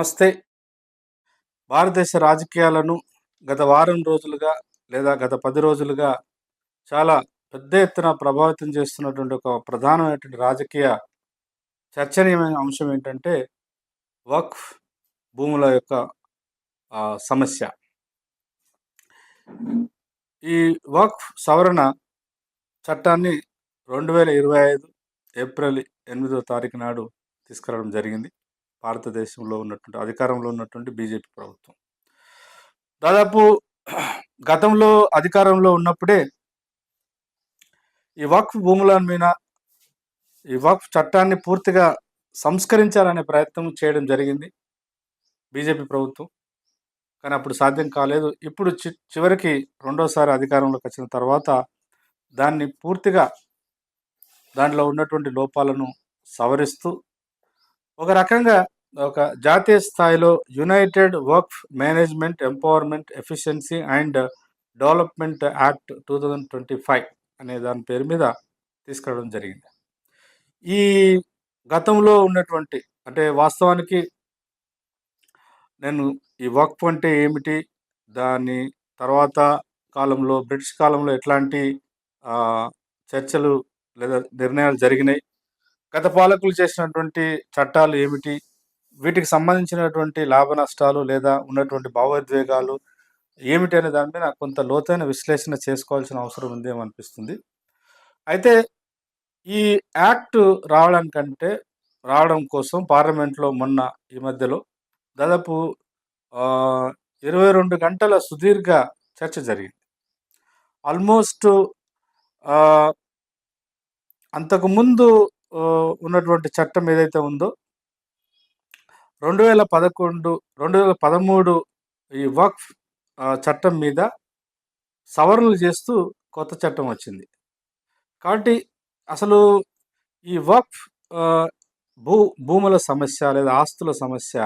నమస్తే. భారతదేశ రాజకీయాలను గత వారం రోజులుగా లేదా గత 10 రోజులుగా చాలా పెద్ద ఎత్తున ప్రభావితం చేస్తున్నటువంటి ఒక ప్రధానమైనటువంటి రాజకీయ చర్చనీయమైన అంశం ఏంటంటే వక్ఫ్ భూముల యొక్క సమస్య. ఈ వక్ఫ్ సవరణ చట్టాన్ని 2025 ఏప్రిల్ 8వ తారీఖు నాడు తీసుకురావడం జరిగింది. భారతదేశంలో ఉన్నటువంటి అధికారంలో ఉన్నటువంటి బీజేపీ ప్రభుత్వం. దాదాపు గతంలో అధికారంలో ఉన్నప్పుడే ఈ వక్ఫ్ భూముల మీద ఈ వక్ఫ్ చట్టాన్ని పూర్తిగా సంస్కరించాలనే ప్రయత్నం చేయడం జరిగింది బీజేపీ ప్రభుత్వం. కానీ అప్పుడు సాధ్యం కాలేదు. ఇప్పుడు చివరికి రెండోసారి అధికారంలోకి వచ్చిన తర్వాత దాన్ని పూర్తిగా దాంట్లో ఉన్నటువంటి లోపాలను సవరిస్తూ ఒక రకంగా ఒక జాతీయ స్థాయిలో United Waqf management empowerment efficiency and development act 2025 అనే దాని పేరు మీద తీసుకురావడం జరిగింది. ఈ గతంలో ఉన్నటువంటి అంటే వాస్తవానికి నేను ఈ వక్ఫ్ అంటే ఏమిటి, దాని తర్వాత కాలంలో బ్రిటిష్ కాలంలో ఎట్లాంటి చర్చలు లేదా నిర్ణయాలు జరిగినాయి, గత పాలకులు చేసినటువంటి చట్టాలు ఏమిటి, వీటికి సంబంధించినటువంటి లాభ నష్టాలు లేదా ఉన్నటువంటి భావోద్వేగాలు ఏమిటి అనే దాని మీద కొంత లోతైన విశ్లేషణ చేసుకోవాల్సిన అవసరం ఉందేమో అనిపిస్తుంది. అయితే ఈ యాక్ట్ రావడం కోసం పార్లమెంట్లో మొన్న ఈ మధ్యలో దాదాపు 22 గంటల సుదీర్ఘ చర్చ జరిగింది. ఆల్మోస్ట్ అంతకుముందు ఉన్నటువంటి చట్టం ఏదైతే ఉందో 2013 ఈ వక్ఫ్ చట్టం మీద సవరణలు చేస్తూ కొత్త చట్టం వచ్చింది. కాబట్టి అసలు ఈ వక్ఫ్ భూముల సమస్య లేదా ఆస్తుల సమస్య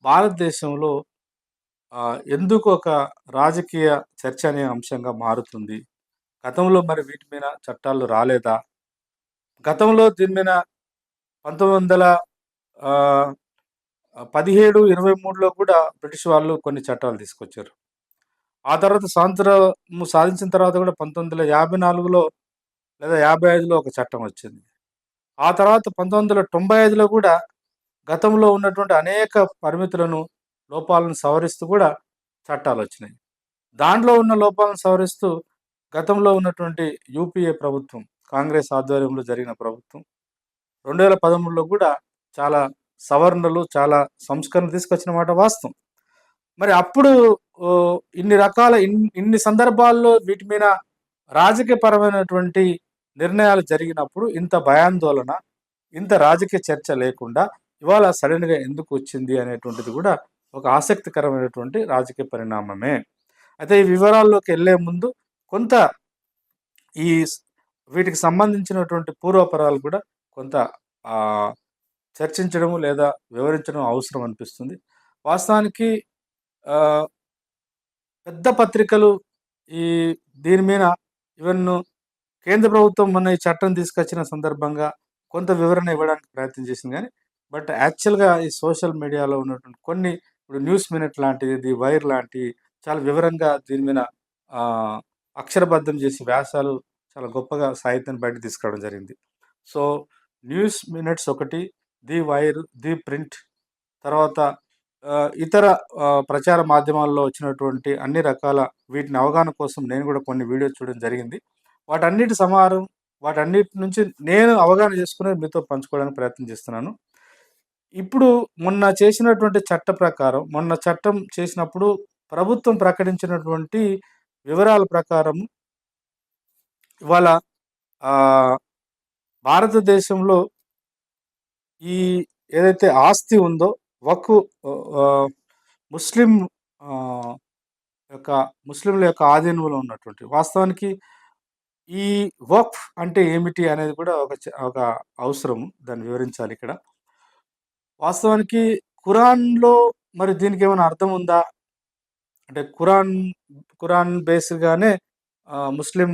భారతదేశంలో ఎందుకు ఒక రాజకీయ చర్చ అనే అంశంగా మారుతుంది? గతంలో మరి వీటి మీద చట్టాలు రాలేదా? గతంలో దీని మీద 1917-23లో కూడా బ్రిటిష్ వాళ్ళు కొన్ని చట్టాలు తీసుకొచ్చారు. ఆ తర్వాత స్వాతంత్రం సాధించిన తర్వాత కూడా 1954లో లేదా 55లో ఒక చట్టం వచ్చింది. ఆ తర్వాత 1995లో కూడా గతంలో ఉన్నటువంటి అనేక పరిమితులను, లోపాలను సవరిస్తూ కూడా చట్టాలు వచ్చినాయి. దాంట్లో ఉన్న లోపాలను సవరిస్తూ గతంలో ఉన్నటువంటి యూపీఏ ప్రభుత్వం, కాంగ్రెస్ ఆధ్వర్యంలో జరిగిన ప్రభుత్వం 2013లో కూడా చాలా సవరణలు, చాలా సంస్కరణలు తీసుకొచ్చిన మాట వాస్తవం. మరి అప్పుడు ఇన్ని సందర్భాల్లో వీటి మీద రాజకీయపరమైనటువంటి నిర్ణయాలు జరిగినప్పుడు ఇంత భయాందోళన, ఇంత రాజకీయ చర్చ లేకుండా ఇవాళ సడన్గా ఎందుకు వచ్చింది అనేటువంటిది కూడా ఒక ఆసక్తికరమైనటువంటి రాజకీయ పరిణామమే. అయితే ఈ వివరాల్లోకి వెళ్ళే ముందు కొంత వీటికి సంబంధించినటువంటి పూర్వపరాలు కూడా కొంత చర్చించడం లేదా వివరించడం అవసరం అనిపిస్తుంది. వాస్తవానికి పెద్ద పత్రికలు దీని మీద ఈవెన్ కేంద్ర ప్రభుత్వం మొన్న ఈ చట్టం తీసుకొచ్చిన సందర్భంగా కొంత వివరణ ఇవ్వడానికి ప్రయత్నం చేసింది. కానీ బట్ యాక్చువల్గా ఈ సోషల్ మీడియాలో ఉన్నటువంటి కొన్ని ఇప్పుడు న్యూస్ మినిట్ లాంటిది, ది వైర్ లాంటివి చాలా వివరంగా దీని మీద అక్షరబద్ధం చేసి వ్యాసాలు చాలా గొప్పగా సాహిత్యాన్ని బయట తీసుకురావడం జరిగింది. సో న్యూస్ మినిట్స్ ఒకటి, ది వైర్, ది ప్రింట్, తర్వాత ఇతర ప్రచార మాధ్యమాల్లో వచ్చినటువంటి అన్ని రకాల వీటిని అవగాహన కోసం నేను కూడా కొన్ని వీడియోస్ చూడడం జరిగింది. వాటన్నిటి నుంచి నేను అవగాహన చేసుకుని మీతో పంచుకోవడానికి ప్రయత్నం చేస్తున్నాను. ఇప్పుడు మొన్న చేసినటువంటి చట్టం చేసినప్పుడు ప్రభుత్వం ప్రకటించినటువంటి వివరాల ప్రకారం ఇవాళ భారతదేశంలో ఈ ఏదైతే ఆస్తి ఉందో వక్ఫ్ ముస్లింల యొక్క ఆధీనంలో ఉన్నటువంటి, వాస్తవానికి ఈ వక్ఫ్ అంటే ఏమిటి అనేది కూడా ఒక అవసరం, దాన్ని వివరించాలి ఇక్కడ. వాస్తవానికి ఖురాన్లో మరి దీనికి ఏమైనా అర్థం ఉందా అంటే ఖురాన్ బేస్గానే ముస్లిం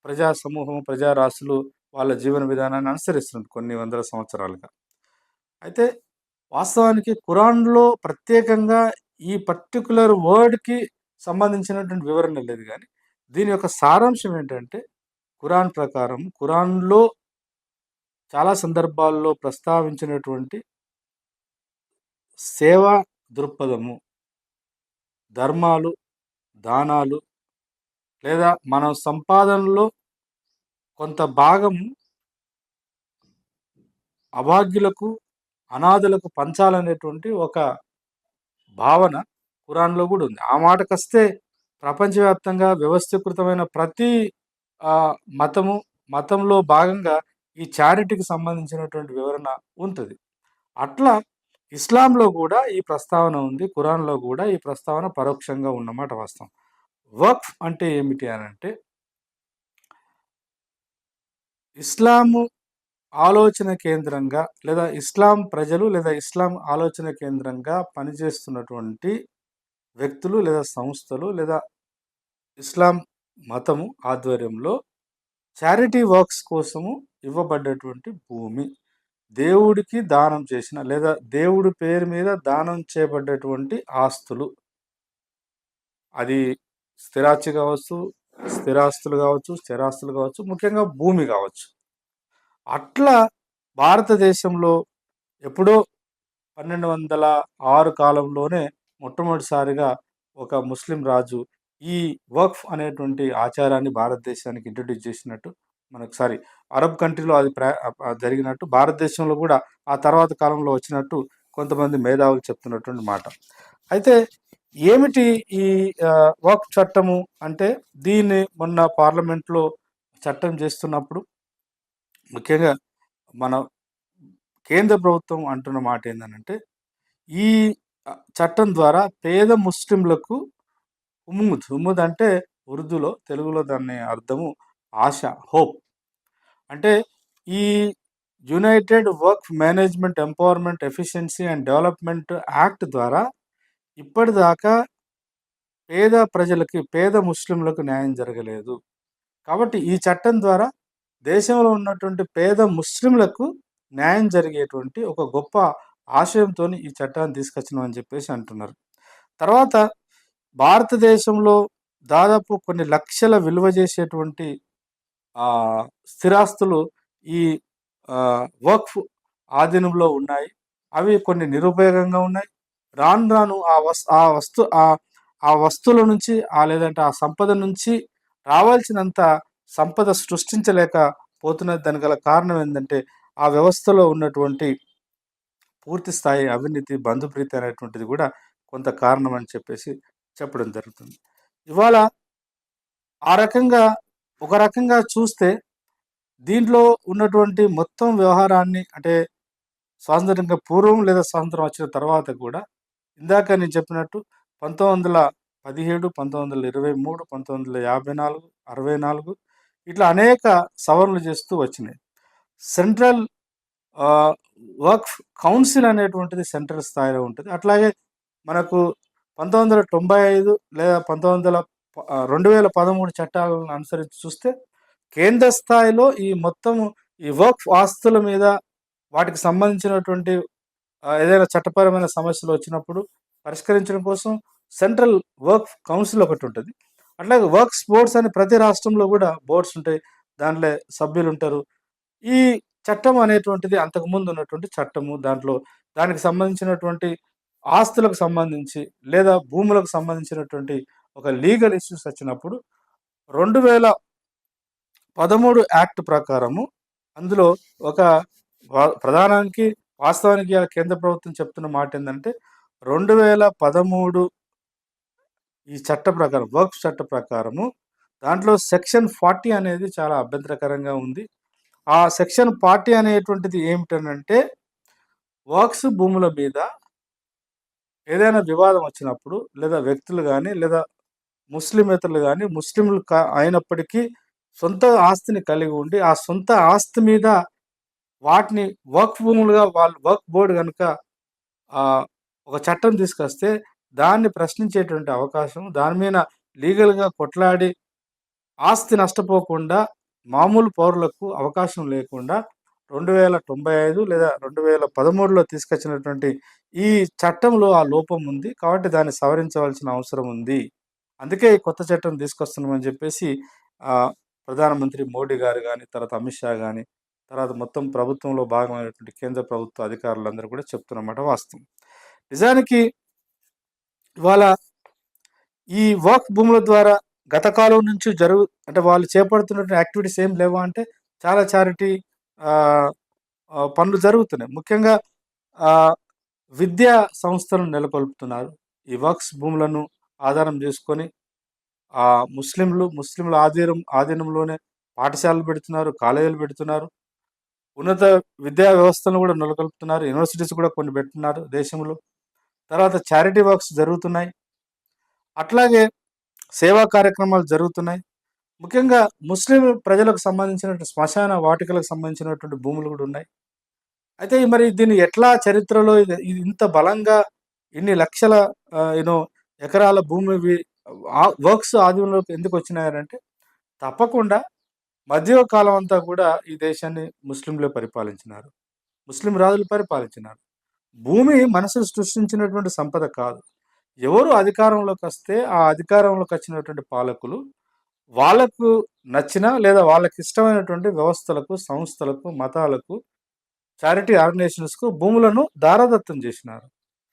ప్రజా సమూహం, ప్రజారాశులు వాళ్ళ జీవన విధానాన్ని అనుసరిస్తుంది కొన్ని వందల సంవత్సరాలుగా. అయితే వాస్తవానికి ఖురాన్‌లో ప్రత్యేకంగా ఈ పర్టిక్యులర్ వర్డ్‌కి సంబంధించినటువంటి వివరణ లేదు గానీ, దీని యొక్క సారాంశం ఏంటంటే, ఖురాన్ ప్రకారం ఖురాన్‌లో చాలా సందర్భాల్లో ప్రస్తావించినటువంటి సేవా దృక్పథము, ధర్మాలు, దానాలు లేదా మనం సంపాదనలో కొంత భాగం అభాగ్యులకు, అనాథులకు పంచాలనేటువంటి ఒక భావన ఖురాన్‌లో గూడా ఉంది. ఆ మాటకొస్తే ప్రపంచవ్యాప్తంగా వ్యవస్థీకృతమైన ప్రతి మతము, మతంలో భాగంగా ఈ చారిటీకి సంబంధించినటువంటి వివరణ ఉంటది. అట్లా ఇస్లాంలో గూడా ఈ ప్రస్తావన ఉంది. ఖురాన్‌లో గూడా ఈ ప్రస్తావన పరోక్షంగా ఉన్నమాట వాస్తవం. వక్ఫ్ అంటే ఏమిటి అనంటే, ఇస్లాము ఆలోచన కేంద్రంగా లేదా ఇస్లాం ప్రజలు లేదా ఇస్లాం ఆలోచన కేంద్రంగా పనిచేస్తున్నటువంటి వ్యక్తులు లేదా సంస్థలు లేదా ఇస్లాం మతము ఆధ్వర్యంలో చారిటీ వర్క్స్ కోసము ఇవ్వబడ్డటువంటి భూమి. దేవుడికి దానం చేసిన లేదా దేవుడి పేరు మీద దానం చేయబడ్డటువంటి ఆస్తులు. అది స్థిరాస్తి కావచ్చు, స్థిరాస్తులు కావచ్చు, ముఖ్యంగా భూమి కావచ్చు. అట్లా భారతదేశంలో ఎప్పుడో 1206 కాలంలోనే మొట్టమొదటిసారిగా ఒక ముస్లిం రాజు ఈ వక్ఫ్ అనేటువంటి ఆచారాన్ని భారతదేశానికి ఇంట్రొడ్యూస్ చేసినట్టు అరబ్ కంట్రీలో అది జరిగినట్టు, భారతదేశంలో కూడా ఆ తర్వాత కాలంలో వచ్చినట్టు కొంతమంది మేధావులు చెప్తున్నటువంటి మాట. అయితే ఏమిటి ఈ వక్ఫ్ చట్టము అంటే, దీన్ని మొన్న పార్లమెంట్లో చట్టం చేస్తున్నప్పుడు ముఖ్యంగా మన కేంద్ర ప్రభుత్వం అంటున్న మాట ఏందనంటే, ఈ చట్టం ద్వారా పేద ముస్లింలకు హుముద్ అంటే ఉర్దూలో, తెలుగులో దాన్ని అర్థము ఆశ, హోప్. అంటే ఈ United work management empowerment efficiency and development act ద్వారా ఇప్పటిదాకా పేద ప్రజలకి, పేద ముస్లింలకు న్యాయం జరగలేదు. కాబట్టి ఈ చట్టం ద్వారా దేశంలో ఉన్నటువంటి పేద ముస్లింలకు న్యాయం జరిగేటువంటి ఒక గొప్ప ఆశయంతోని ఈ చట్టాన్ని తీసుకొచ్చినామని చెప్పేసి అంటున్నారు. తర్వాత భారతదేశంలో దాదాపు కొన్ని లక్షల విలువ చేసేటువంటి స్థిరాస్తులు ఈ వక్ఫ్ ఆధీనంలో ఉన్నాయి. అవి కొన్ని నిరుపయోగంగా ఉన్నాయి. రాను రాను ఆ వస్తువుల నుంచి లేదంటే ఆ సంపద నుంచి రావాల్సినంత సంపద సృష్టించలేకపోతున్నది. దానికి గల కారణం ఏందంటే, ఆ వ్యవస్థలో ఉన్నటువంటి పూర్తి స్థాయి అవినీతి, బంధుప్రీతి అనేటువంటిది కూడా కొంత కారణం అని చెప్పేసి చెప్పడం జరుగుతుంది. ఇవాళ ఒక రకంగా చూస్తే దీంట్లో ఉన్నటువంటి మొత్తం వ్యవహారాన్ని, అంటే స్వాతంత్రంగా పూర్వం లేదా స్వాతంత్రం వచ్చిన తర్వాత కూడా ఇందాక నేను చెప్పినట్టు 1917, 1923, 1954, 64 ఇట్లా అనేక సవరణలు చేస్తూ వచ్చినాయి. సెంట్రల్ వక్ఫ్ కౌన్సిల్ అనేటువంటిది సెంట్రల్ స్థాయిలో ఉంటుంది. అట్లాగే మనకు 1995 లేదా 2013 చట్టాలను అనుసరించి చూస్తే కేంద్ర స్థాయిలో ఈ వక్ఫ్ ఆస్తుల మీద వాటికి సంబంధించినటువంటి ఏదైనా చట్టపరమైన సమస్యలు వచ్చినప్పుడు పరిష్కరించడం కోసం సెంట్రల్ వర్క్ కౌన్సిల్ ఒకటి ఉంటుంది. అట్లాగే వర్క్స్ బోర్డ్స్ అని ప్రతి రాష్ట్రంలో కూడా బోర్డ్స్ ఉంటాయి. దాంట్లో సభ్యులు ఉంటారు. ఈ చట్టం అనేటువంటిది అంతకుముందు ఉన్నటువంటి చట్టము. దానికి సంబంధించినటువంటి ఆస్తులకు సంబంధించి లేదా భూములకు సంబంధించినటువంటి ఒక లీగల్ ఇష్యూస్ వచ్చినప్పుడు 2013 యాక్ట్ ప్రకారము అందులో ఒక వాస్తవానికి కేంద్ర ప్రభుత్వం చెప్తున్న మాట ఏంటంటే, 2013 ఈ చట్ట ప్రకారం, వర్క్స్ చట్ట ప్రకారము దాంట్లో సెక్షన్ 40 అనేది చాలా అభ్యంతరకరంగా ఉంది. ఆ సెక్షన్ 40 అనేటువంటిది ఏమిటనంటే, వర్క్స్ భూముల మీద ఏదైనా వివాదం వచ్చినప్పుడు లేదా వ్యక్తులు కానీ లేదా ముస్లిమేతరులు కానీ ముస్లింలు అయినప్పటికీ సొంత ఆస్తిని కలిగి ఉండి ఆ సొంత ఆస్తి మీద వాటిని వర్క్ భూములుగా వాళ్ళు వర్క్ బోర్డు కనుక ఒక చట్టం తీసుకొస్తే దాన్ని ప్రశ్నించేటువంటి అవకాశం, దాని మీద లీగల్గా కొట్లాడి ఆస్తి నష్టపోకుండా మామూలు పౌరులకు అవకాశం లేకుండా 2095 లేదా 2013లో తీసుకొచ్చినటువంటి ఈ చట్టంలో ఆ లోపం ఉంది. కాబట్టి దాన్ని సవరించవలసిన అవసరం ఉంది. అందుకే ఈ కొత్త చట్టం తీసుకొస్తున్నామని చెప్పేసి ప్రధానమంత్రి మోడీ గారు గాని, తర్వాత అమిత్ షా గాని, తర్వాత మొత్తం ప్రభుత్వంలో భాగమైనటువంటి కేంద్ర ప్రభుత్వ అధికారులందరూ కూడా చెప్తున్నమాట వాస్తవం. నిజానికి ఇవాళ ఈ వక్ఫ్ భూముల ద్వారా గత కాలం నుంచి అంటే వాళ్ళు చేపడుతున్నటువంటి యాక్టివిటీస్ ఏం లేవా అంటే చాలా చారిటీ పనులు జరుగుతున్నాయి. ముఖ్యంగా విద్యా సంస్థలను నెలకొల్పుతున్నారు. ఈ వక్ఫ్ భూములను ఆధారం చేసుకొని ముస్లింల ఆధీనంలోనే పాఠశాలలు పెడుతున్నారు, కాలేజీలు పెడుతున్నారు, ఉన్నత విద్యా వ్యవస్థను కూడా నెలకొల్పుతున్నారు, యూనివర్సిటీస్ కూడా కొన్ని పెడుతున్నారు దేశంలో. తర్వాత చారిటీ వర్క్స్ జరుగుతున్నాయి, అట్లాగే సేవా కార్యక్రమాలు జరుగుతున్నాయి. ముఖ్యంగా ముస్లిం ప్రజలకు సంబంధించినటువంటి శ్మశాన వాటికలకు సంబంధించినటువంటి భూములు కూడా ఉన్నాయి. అయితే మరి దీన్ని ఎట్లా చరిత్రలో ఇది ఇంత బలంగా ఇన్ని లక్షల ఎకరాల భూమి వర్క్స్ ఆధీనంలోకి ఎందుకు వచ్చినాయంటే తప్పకుండా మధ్యకాలం అంతా కూడా ఈ దేశాన్ని ముస్లింలే పరిపాలించినారు, ముస్లిం రాజులు పరిపాలించినారు. భూమి మనసును సృష్టించినటువంటి సంపద కాదు. ఎవరు అధికారంలోకి వస్తే ఆ అధికారంలోకి వచ్చినటువంటి పాలకులు వాళ్ళకు నచ్చిన లేదా వాళ్ళకి ఇష్టమైనటువంటి వ్యవస్థలకు, సంస్థలకు, మతాలకు, చారిటీ ఆర్గనైజేషన్స్కు భూములను దారాదత్తం చేసినారు,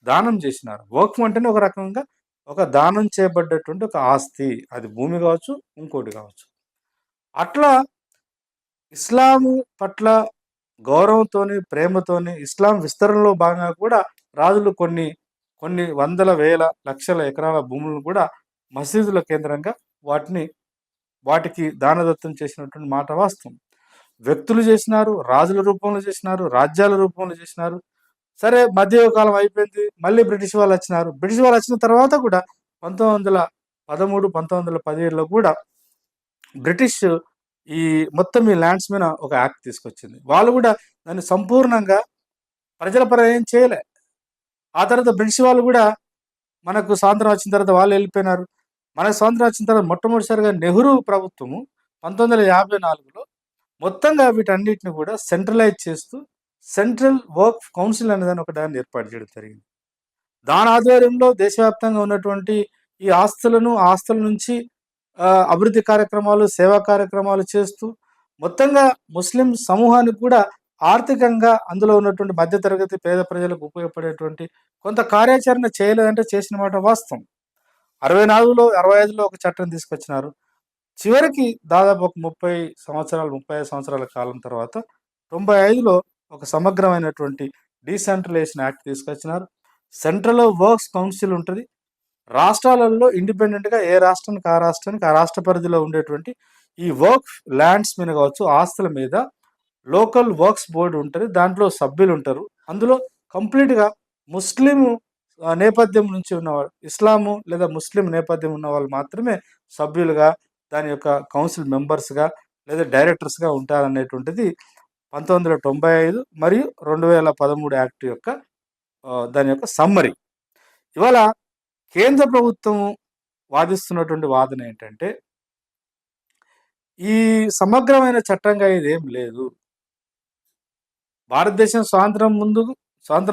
దానం చేసినారు. వక్ఫ్ అంటేనే ఒక రకంగా ఒక దానం చేయబడ్డటువంటి ఒక ఆస్తి, అది భూమి కావచ్చు, ఇంకోటి కావచ్చు. అట్లా ఇస్లాము పట్ల గౌరవంతోని, ప్రేమతోని ఇస్లాం విస్తరణలో భాగంగా కూడా రాజులు కొన్ని వందల, వేల, లక్షల ఎకరాల భూములను కూడా మసీదుల కేంద్రంగా వాటికి దానదత్తం చేసినటువంటి మాట వాస్తవం. వ్యక్తులు చేసినారు, రాజుల రూపంలో చేసినారు, రాజ్యాల రూపంలో చేసినారు. సరే, మధ్యకాలం అయిపోయింది, మళ్ళీ బ్రిటిష్ వాళ్ళు వచ్చినారు. బ్రిటిష్ వాళ్ళు వచ్చిన తర్వాత కూడా 1913, 1917లో కూడా బ్రిటిష్ ఈ మొత్తం ఈ ల్యాండ్స్ మీద ఒక యాక్ట్ తీసుకొచ్చింది. వాళ్ళు కూడా దాన్ని సంపూర్ణంగా ప్రజల పరం ఏం చేయలే. ఆ తర్వాత బ్రిటిష్ వాళ్ళు కూడా మనకు స్వాతంత్రం వచ్చిన తర్వాత వాళ్ళు వెళ్ళిపోయినారు. మనకు స్వాతంత్రం వచ్చిన తర్వాత మొట్టమొదటిసారిగా నెహ్రూ ప్రభుత్వము 1954లో మొత్తంగా వీటన్నిటిని కూడా సెంట్రలైజ్ చేస్తూ సెంట్రల్ వర్క్ కౌన్సిల్ అనేదాన్ని ఒకదాన్ని ఏర్పాటు చేయడం జరిగింది. దాని ఆధ్వర్యంలో దేశవ్యాప్తంగా ఉన్నటువంటి ఈ ఆస్తుల నుంచి అభివృద్ధి కార్యక్రమాలు, సేవా కార్యక్రమాలు చేస్తూ మొత్తంగా ముస్లిం సమూహానికి కూడా ఆర్థికంగా అందులో ఉన్నటువంటి మధ్యతరగతి పేద ప్రజలకు ఉపయోగపడేటువంటి కొంత కార్యాచరణ చేయలేదంటే చేసిన మాట వాస్తవం. 64లో 65లో ఒక చట్టం తీసుకొచ్చినారు. చివరికి దాదాపు ఒక 35 సంవత్సరాల కాలం తర్వాత 95లో ఒక సమగ్రమైనటువంటి డీసెంట్రలైజేషన్ యాక్ట్ తీసుకొచ్చినారు. సెంట్రల్ వర్క్స్ కౌన్సిల్ ఉంటుంది. రాష్ట్రాలలో ఇండిపెండెంట్గా ఏ రాష్ట్రానికి ఆ రాష్ట్ర పరిధిలో ఉండేటువంటి ఈ వర్క్ ల్యాండ్స్ మీద కావచ్చు, ఆస్తుల మీద లోకల్ వర్క్స్ బోర్డు ఉంటుంది. దాంట్లో సభ్యులు ఉంటారు. అందులో కంప్లీట్గా ముస్లిం నేపథ్యం నుంచి ఉన్నవాళ్ళు, ఇస్లాము లేదా ముస్లిం నేపథ్యం ఉన్న వాళ్ళు మాత్రమే సభ్యులుగా, దాని యొక్క కౌన్సిల్ మెంబర్స్గా లేదా డైరెక్టర్స్గా ఉంటారనేటువంటిది 1995 మరియు 2013 యాక్ట్ యొక్క దాని యొక్క సమ్మరీ. ఇవాళ కేంద్ర ప్రభుత్వం వాదిస్తున్నటువంటి వాదన ఏంటంటే ఈ సమగ్రమైన చట్టంగా ఇదేం లేదు. భారతదేశం స్వాతంత్రం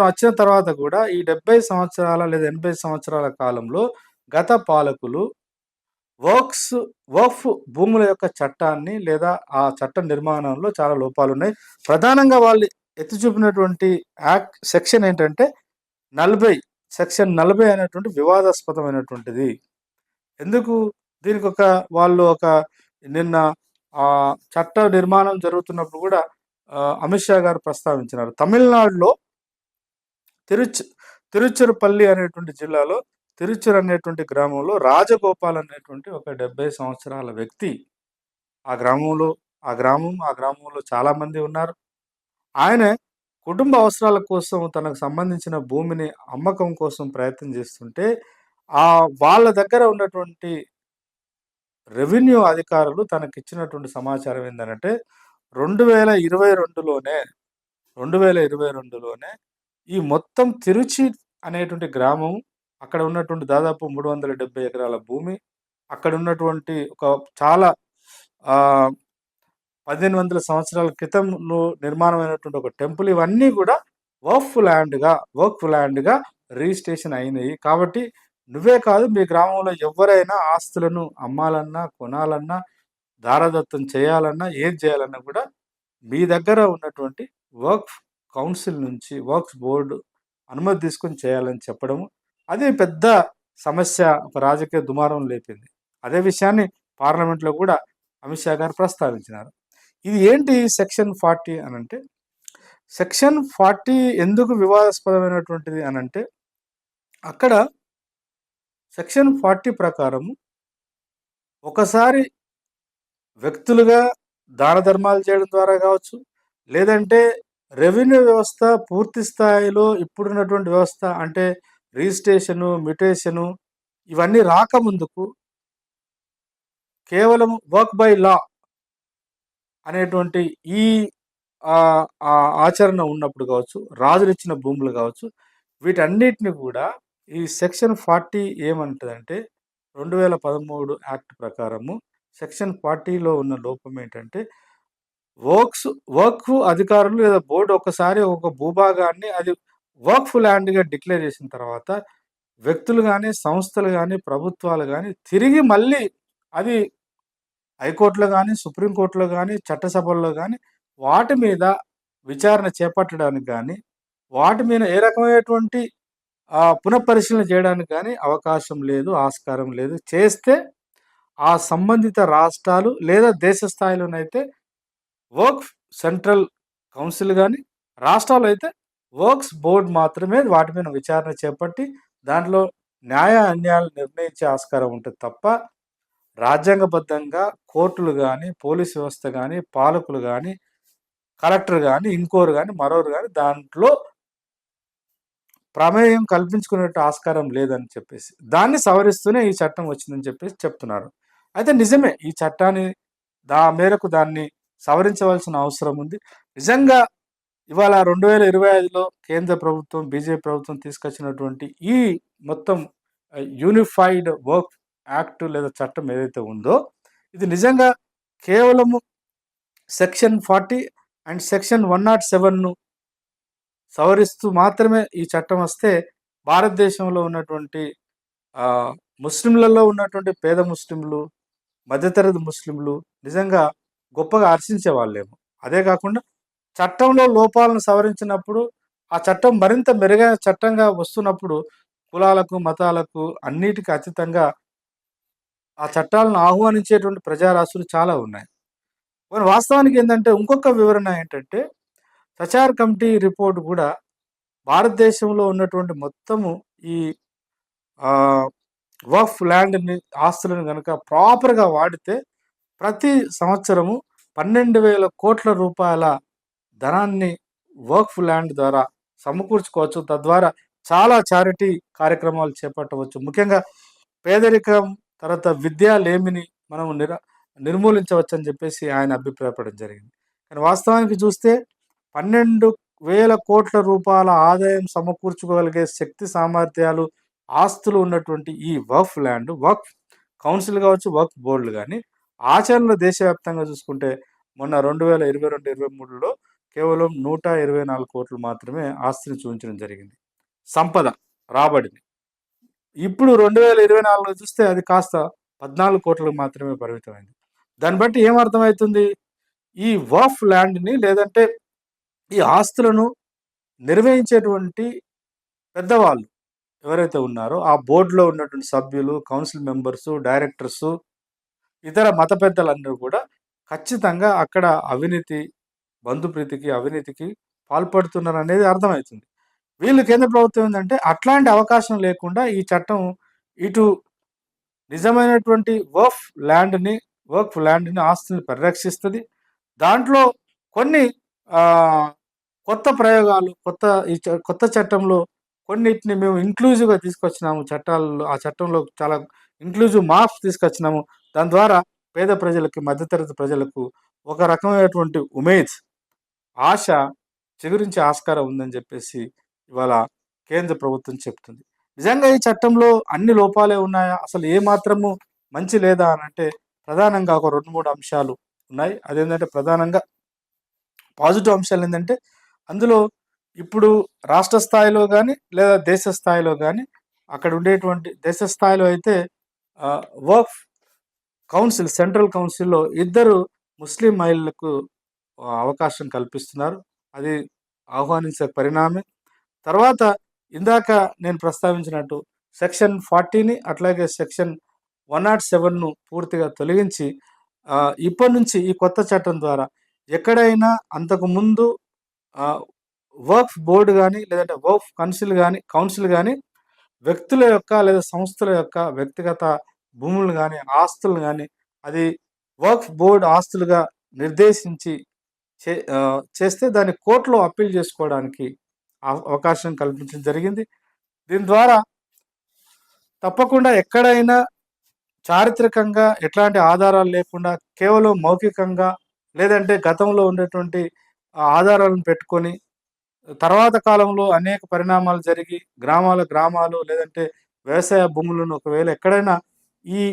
వచ్చిన తర్వాత కూడా ఈ 70 సంవత్సరాల లేదా 80 సంవత్సరాల కాలంలో గత పాలకులు వక్ఫ్ భూముల యొక్క చట్టాన్ని లేదా ఆ చట్ట నిర్మాణంలో చాలా లోపాలు ఉన్నాయి. ప్రధానంగా వాళ్ళు ఎత్తి చూపినటువంటి యాక్ట్ సెక్షన్ ఏంటంటే సెక్షన్ 40 అనేటువంటి వివాదాస్పదమైనటువంటిది. ఎందుకు దీనికి వాళ్ళు నిన్న చట్ట నిర్మాణం జరుగుతున్నప్పుడు కూడా అమిత్ షా గారు ప్రస్తావించినారు. తమిళనాడులో తిరుచిరపల్లి అనేటువంటి జిల్లాలో తిరుచుర్ అనేటువంటి గ్రామంలో రాజగోపాల్ అనేటువంటి ఒక 70 సంవత్సరాల వ్యక్తి ఆ గ్రామంలో చాలా మంది ఉన్నారు. ఆయన కుటుంబ అవసరాల కోసం తనకు సంబంధించిన భూమిని అమ్మకం కోసం ప్రయత్నం చేస్తుంటే వాళ్ళ దగ్గర ఉన్నటువంటి రెవెన్యూ అధికారులు తనకిచ్చినటువంటి సమాచారం ఏంటంటే 2022లోనే ఈ మొత్తం తిరుచి అనేటువంటి గ్రామం, అక్కడ ఉన్నటువంటి దాదాపు 370 ఎకరాల భూమి, అక్కడ ఉన్నటువంటి ఒక చాలా 1500 సంవత్సరాల క్రితంలో నిర్మాణమైనటువంటి ఒక టెంపుల్ ఇవన్నీ కూడా వర్క్ ల్యాండ్గా రిజిస్ట్రేషన్ అయినాయి. కాబట్టి నువ్వే కాదు, మీ గ్రామంలో ఎవరైనా ఆస్తులను అమ్మాలన్నా, కొనాలన్నా, దారదత్తం చేయాలన్నా, ఏది చేయాలన్నా కూడా మీ దగ్గర ఉన్నటువంటి వర్క్ కౌన్సిల్ నుంచి వర్క్స్ బోర్డు అనుమతి తీసుకొని చేయాలని చెప్పడము, అది పెద్ద సమస్య, ఒక రాజకీయ దుమారం లేపింది. అదే విషయాన్ని పార్లమెంట్లో కూడా అమిత్ షా గారు ప్రస్తావించినారు. ఇది ఏంటి సెక్షన్ 40 అనంటే, సెక్షన్ 40 ఎందుకు వివాదాస్పదమైనటువంటిది అనంటే, అక్కడ సెక్షన్ 40 ప్రకారము ఒకసారి వ్యక్తులుగా దాన ధర్మాలు చేయడం ద్వారా కావచ్చు, లేదంటే రెవెన్యూ వ్యవస్థ పూర్తి స్థాయిలో ఇప్పుడున్నటువంటి వ్యవస్థ అంటే రిజిస్ట్రేషను, మ్యుటేషను ఇవన్నీ రాకముందుకు కేవలం వర్క్ బై లా అనేటువంటి ఈ ఆచరణ ఉన్నప్పుడు కావచ్చు, రాజులు ఇచ్చిన భూములు కావచ్చు, వీటన్నిటిని కూడా ఈ సెక్షన్ 40 ఏమంటుందంటే 2013 యాక్ట్ ప్రకారము సెక్షన్ 40లో ఉన్న లోపం ఏంటంటే, వర్క్ అధికారులు లేదా బోర్డు ఒకసారి ఒక భూభాగాన్ని అది వర్క్ ల్యాండ్గా డిక్లేర్ చేసిన తర్వాత వ్యక్తులు కానీ, సంస్థలు కానీ, ప్రభుత్వాలు కానీ తిరిగి మళ్ళీ అది హైకోర్టులో కానీ, సుప్రీంకోర్టులో కానీ, చట్టసభల్లో కానీ వాటి మీద విచారణ చేపట్టడానికి కానీ, వాటి మీద ఏ రకమైనటువంటి పునఃపరిశీలన చేయడానికి కానీ అవకాశం లేదు, ఆస్కారం లేదు. చేస్తే ఆ సంబంధిత రాష్ట్రాలు లేదా దేశ స్థాయిలోనైతే వర్క్ సెంట్రల్ కౌన్సిల్ కానీ, రాష్ట్రాలు అయితే వర్క్స్ బోర్డు మాత్రమే వాటి మీద విచారణ చేపట్టి దాంట్లో న్యాయ అన్యాయాలు నిర్ణయించే ఆస్కారం ఉంటుంది తప్ప, రాజ్యాంగబద్ధంగా కోర్టులు కానీ, పోలీస్ వ్యవస్థ కానీ, పాలకులు కానీ, కలెక్టర్ కానీ, ఇంకోరు కానీ, మరోరు కానీ దాంట్లో ప్రమేయం కల్పించుకునేట్టు ఆస్కారం లేదని చెప్పేసి దాన్ని సవరిస్తూనే ఈ చట్టం వచ్చిందని చెప్పేసి చెప్తున్నారు. అయితే నిజమే, ఈ చట్టాన్ని మేరకు దాన్ని సవరించవలసిన అవసరం ఉంది. నిజంగా ఇవాళ 2025లో కేంద్ర ప్రభుత్వం, బీజేపీ ప్రభుత్వం తీసుకొచ్చినటువంటి ఈ మొత్తం యూనిఫైడ్ వర్క్ యాక్ట్ లేదా చట్టం ఏదైతే ఉందో, ఇది నిజంగా కేవలము సెక్షన్ 40 అండ్ సెక్షన్ 107ను సవరిస్తూ మాత్రమే ఈ చట్టం వస్తే భారతదేశంలో ఉన్నటువంటి ముస్లింలలో ఉన్నటువంటి పేద ముస్లింలు, మధ్యతరగతి ముస్లింలు నిజంగా గొప్పగా హర్షించే వాళ్ళేమో. అదే కాకుండా చట్టంలో లోపాలను సవరించినప్పుడు ఆ చట్టం మరింత మెరుగైన చట్టంగా వస్తున్నప్పుడు కులాలకు, మతాలకు అన్నిటికీ అతీతంగా ఆ చట్టాలను ఆహ్వానించేటువంటి ప్రజారాశులు చాలా ఉన్నాయి. మరి వాస్తవానికి ఏంటంటే ఇంకొక వివరణ ఏంటంటే, సచార్ కమిటీ రిపోర్ట్ కూడా భారతదేశంలో ఉన్నటువంటి మొత్తము ఈ వర్క్ ల్యాండ్ని, ఆస్తులను కనుక ప్రాపర్గా వాడితే ప్రతి సంవత్సరము 12,000 కోట్ల రూపాయల ధనాన్ని వర్క్ ల్యాండ్ ద్వారా సమకూర్చుకోవచ్చు. తద్వారా చాలా చారిటీ కార్యక్రమాలు చేపట్టవచ్చు. ముఖ్యంగా పేదరికం, తర్వాత విద్యా లేమిని మనం నిర్మూలించవచ్చు అని చెప్పేసి ఆయన అభిప్రాయపడడం జరిగింది. కానీ వాస్తవానికి చూస్తే 12,000 కోట్ల రూపాయల ఆదాయం సమకూర్చుకోగలిగే శక్తి సామర్థ్యాలు, ఆస్తులు ఉన్నటువంటి ఈ వర్క్ కౌన్సిల్ కావచ్చు, వర్క్ బోర్డులు కానీ ఆచరణలో దేశవ్యాప్తంగా చూసుకుంటే మొన్న 2022-23లో కేవలం 124 కోట్లు మాత్రమే ఆస్తిని చూపించడం జరిగింది, సంపద రాబడిని. ఇప్పుడు 2024లో చూస్తే అది కాస్త 14 కోట్లకు మాత్రమే పరిమితమైంది. దాన్ని బట్టి ఏమర్థమవుతుంది, ఈ వర్క్ ల్యాండ్ని లేదంటే ఈ ఆస్తులను నిర్వహించేటువంటి పెద్దవాళ్ళు ఎవరైతే ఉన్నారో ఆ బోర్డులో ఉన్నటువంటి సభ్యులు, కౌన్సిల్ మెంబర్సు, డైరెక్టర్సు, ఇతర మత పెద్దలందరూ కూడా ఖచ్చితంగా అక్కడ అవినీతి, బంధుప్రీతికి, అవినీతికి పాల్పడుతున్నారు అనేది అర్థమవుతుంది. వీళ్ళు కేంద్ర ప్రభుత్వం ఏంటంటే అట్లాంటి అవకాశం లేకుండా ఈ చట్టం ఇటు నిజమైనటువంటి వర్క్ ల్యాండ్ని ఆస్తుల్ని పరిరక్షిస్తుంది. దాంట్లో కొన్ని కొత్త ప్రయోగాలు, కొత్త చట్టంలో కొన్నిటిని మేము ఇంక్లూజివ్గా తీసుకొచ్చినాము చట్టాలలో. ఆ చట్టంలో చాలా ఇంక్లూజివ్ మార్క్స్ తీసుకొచ్చినాము. దాని ద్వారా పేద ప్రజలకి, మధ్యతరగతి ప్రజలకు ఒక రకమైనటువంటి ఆశ చిగురించే ఆస్కారం ఉందని చెప్పేసి ఇవాళ కేంద్ర ప్రభుత్వం చెప్తుంది. నిజంగా ఈ చట్టంలో అన్ని లోపాలే ఉన్నాయా, అసలు ఏ మాత్రము మంచి లేదా అని అంటే ప్రధానంగా ఒక 2-3 అంశాలు ఉన్నాయి. అదేంటంటే ప్రధానంగా పాజిటివ్ అంశాలు ఏంటంటే అందులో ఇప్పుడు రాష్ట్ర స్థాయిలో కానీ లేదా దేశ స్థాయిలో కానీ అక్కడ ఉండేటువంటి దేశ స్థాయిలో అయితే వర్క్ కౌన్సిల్ సెంట్రల్ కౌన్సిల్లో ఇద్దరు ముస్లిం మహిళలకు అవకాశం కల్పిస్తున్నారు. అది ఆహ్వానించే పరిణామే. తర్వాత ఇందాక నేను ప్రస్తావించినట్టు సెక్షన్ 40ని అట్లాగే సెక్షన్ 107ను పూర్తిగా తొలగించి ఇప్పటి నుంచి ఈ కొత్త చట్టం ద్వారా ఎక్కడైనా అంతకుముందు వర్క్ బోర్డు కానీ లేదంటే వర్క్ కౌన్సిల్ కానీ వ్యక్తుల యొక్క లేదా సంస్థల యొక్క వ్యక్తిగత భూములు కానీ ఆస్తులు కానీ అది వర్క్ బోర్డు ఆస్తులుగా నిర్దేశించి చేస్తే దాన్ని కోర్టులో అప్పీల్ చేసుకోవడానికి అవకాశం కల్పించడం జరిగింది. దీని ద్వారా తప్పకుండా ఎక్కడైనా చారిత్రకంగా ఎట్లాంటి ఆధారాలు లేకుండా కేవలం మౌఖికంగా లేదంటే గతంలో ఉండేటువంటి ఆధారాలను పెట్టుకొని తర్వాత కాలంలో అనేక పరిణామాలు జరిగి గ్రామాలు లేదంటే వ్యవసాయ భూములను ఒకవేళ ఎక్కడైనా ఈ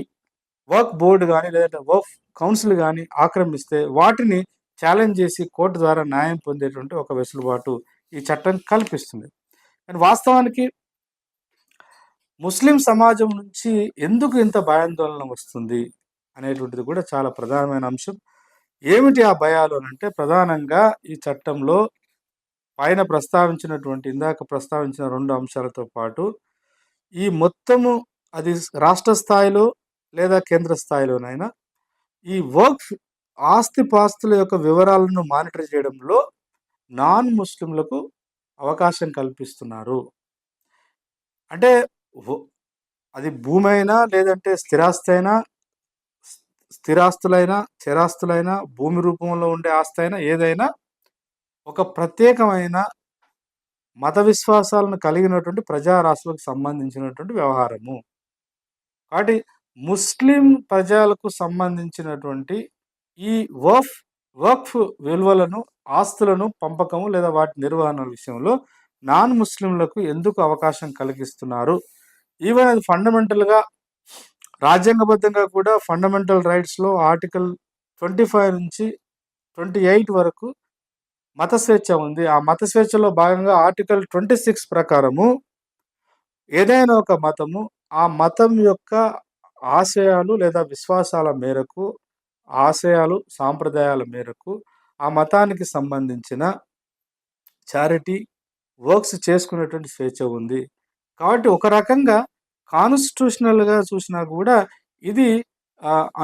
వర్క్ బోర్డు కానీ లేదంటే వర్క్ కౌన్సిల్ కానీ ఆక్రమిస్తే వాటిని ఛాలెంజ్ చేసి కోర్టు ద్వారా న్యాయం పొందేటువంటి ఒక వెసులుబాటు ఈ చట్టం కల్పిస్తుంది. కానీ వాస్తవానికి ముస్లిం సమాజం నుంచి ఎందుకు ఇంత భయాందోళన వస్తుంది అనేటువంటిది కూడా చాలా ప్రధానమైన అంశం. ఏమిటి ఆ భయాలు అంటే ప్రధానంగా ఈ చట్టంలో పైన ప్రస్తావించినటువంటి ఇందాక ప్రస్తావించిన 2 అంశాలతో పాటు ఈ మొత్తము అది రాష్ట్ర స్థాయిలో లేదా కేంద్ర స్థాయిలోనైనా ఈ వర్క్ ఆస్తిపాస్తుల యొక్క వివరాలను మానిటర్ చేయడంలో నాన్ ముస్లింలకు అవకాశం కల్పిస్తున్నారు. అంటే అది భూమి అయినా లేదంటే స్థిరాస్తులైనా చరాస్తులైనా భూమి రూపంలో ఉండే ఆస్తి అయినా ఏదైనా ఒక ప్రత్యేకమైన మత విశ్వాసాలను కలిగినటువంటి ప్రజారాశులకు సంబంధించినటువంటి వ్యవహారము. కాబట్టి ముస్లిం ప్రజలకు సంబంధించినటువంటి ఈ వక్ఫ్ విలువలను ఆస్తులను పంపకము లేదా వాటి నిర్వహణ విషయంలో నాన్ ముస్లింలకు ఎందుకు అవకాశం కలిగిస్తున్నారు? ఈవెన్ అది ఫండమెంటల్గా రాజ్యాంగబద్ధంగా కూడా ఫండమెంటల్ రైట్స్లో ఆర్టికల్ 25 నుంచి 28 వరకు మత స్వేచ్ఛ ఉంది. ఆ మత స్వేచ్ఛలో భాగంగా ఆర్టికల్ 26 ప్రకారము ఏదైనా ఒక మతము ఆ మతం యొక్క ఆశయాలు లేదా విశ్వాసాల మేరకు సాంప్రదాయాల మేరకు ఆ మతానికి సంబంధించిన చారిటీ వర్క్స్ చేసుకునేటువంటి స్వేచ్ఛ ఉంది. కాబట్టి ఒక రకంగా కాన్స్టిట్యూషనల్గా చూసినా కూడా ఇది